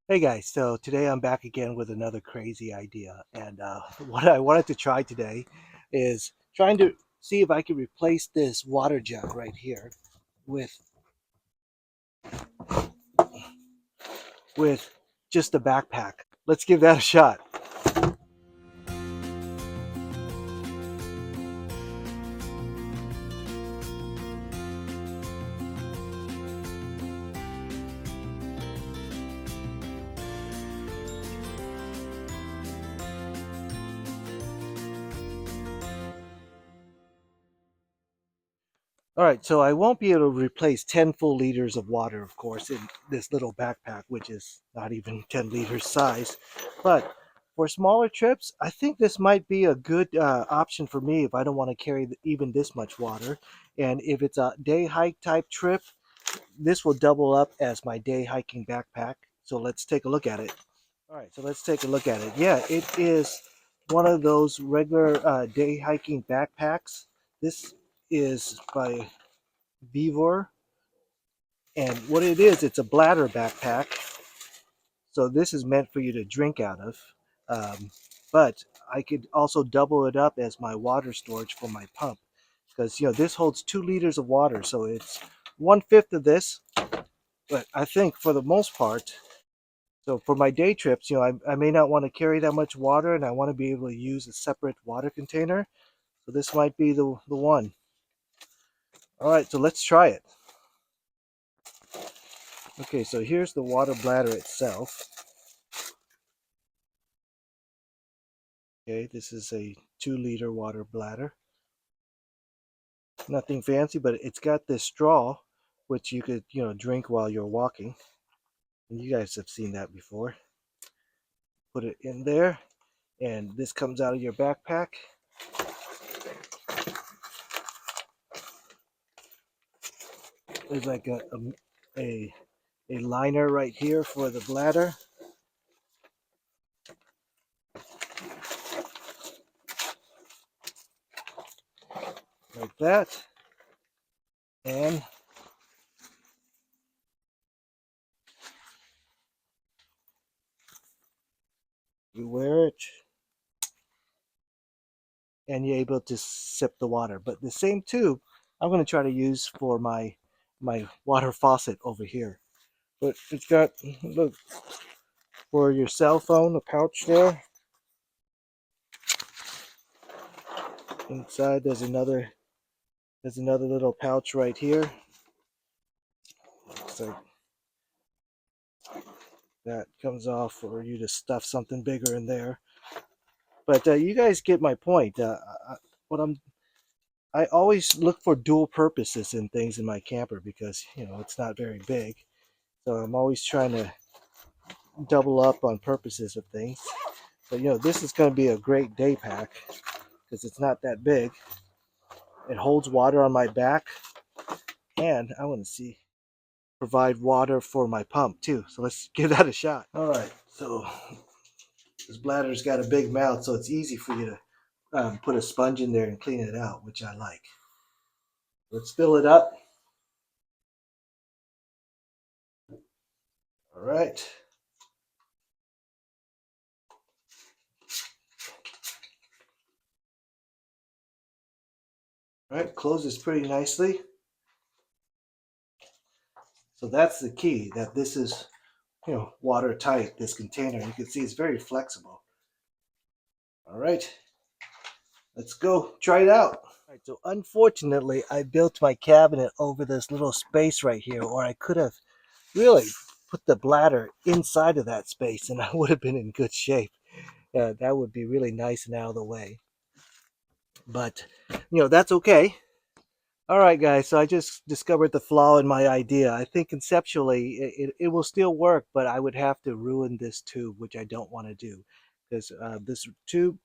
Hey guys, so today I'm back again with another crazy idea. And what I wanted to try today is trying to see if I can replace this water jug right here with with just a backpack. Let's give that a shot. All right, so I won't be able to replace 10 full liters of water, of course, in this little backpack, which is not even 10 liters size. But for smaller trips, I think this might be a good option for me if I don't want to carry even this much water. And if it's a day hike type trip, this will double up as my day hiking backpack. So let's take a look at it. All right, so let's take a look at it. Yeah, it is one of those regular day hiking backpacks. This is by Vevor, and what it is, it's a bladder backpack. So this is meant for you to drink out of, um, but I could also double it up as my water storage for my pump, because this holds 2 liters of water, so it's 1/5 of this. But I think for the most part, so for my day trips, I may not want to carry that much water, and I want to be able to use a separate water container. So this might be the one. All right, so let's try it. Okay, so here's the water bladder itself. Okay, this is a 2 liter water bladder. Nothing fancy, but it's got this straw, which you could, drink while you're walking. And you guys have seen that before. Put it in there, and this comes out of your backpack. There's like a, a liner right here for the bladder, like that. And you wear it, and you're able to sip the water. But the same tube, I'm going to try to use for my water faucet over here. But it's got, look, for your cell phone, a pouch there. Inside there's another little pouch right here. So that comes off for you to stuff something bigger in there. But you guys get my point. What I always look for dual purposes in things in my camper because it's not very big. So I'm always trying to double up on purposes of things. But this is going to be a great day pack because it's not that big. It holds water on my back, and I want to see provide water for my pump too. So let's give that a shot. All right, so this bladder's got a big mouth, so it's easy for you to put a sponge in there and clean it out, which I like. Let's fill it up. All right. All right, closes pretty nicely. So that's the key, that this is, watertight, this container. You can see it's very flexible. All right, let's go try it out. All right, so unfortunately, I built my cabinet over this little space right here, or I could have really put the bladder inside of that space and I would have been in good shape. That would be really nice and out of the way. But, that's okay. All right, guys, so I just discovered the flaw in my idea. I think conceptually it will still work, but I would have to ruin this tube, which I don't want to do. Because this tube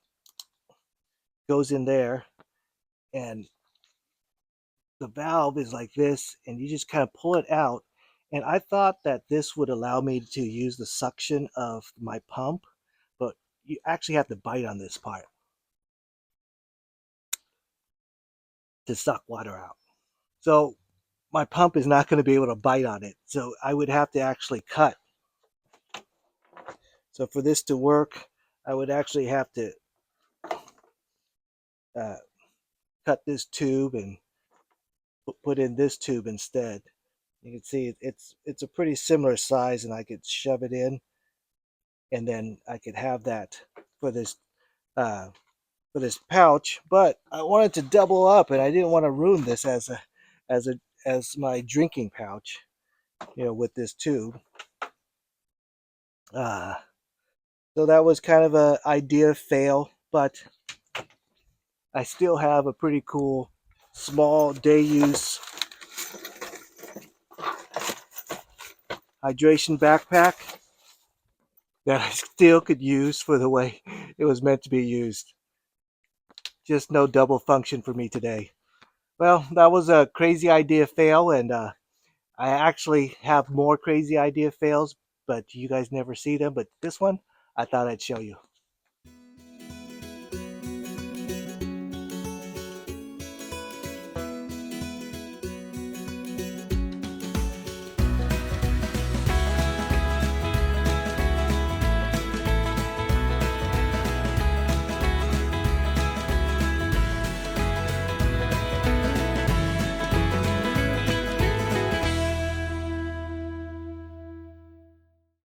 goes in there, and the valve is like this, and you just kind of pull it out. And I thought that this would allow me to use the suction of my pump, but you actually have to bite on this part to suck water out. So my pump is not going to be able to bite on it. So I would have to actually cut So for this to work, I would actually have to uh, cut this tube and put in this tube instead. You can see it's a pretty similar size, and I could shove it in, and then I could have that for this uh, pouch. But I wanted to double up, and I didn't want to ruin this as a as my drinking pouch, with this tube. Uh, so that was kind of a idea fail, but I still have a pretty cool small day use hydration backpack that I still could use for the way it was meant to be used. Just no double function for me today. Well, that was a crazy idea fail, and I actually have more crazy idea fails, but you guys never see them. But this one, I thought I'd show you.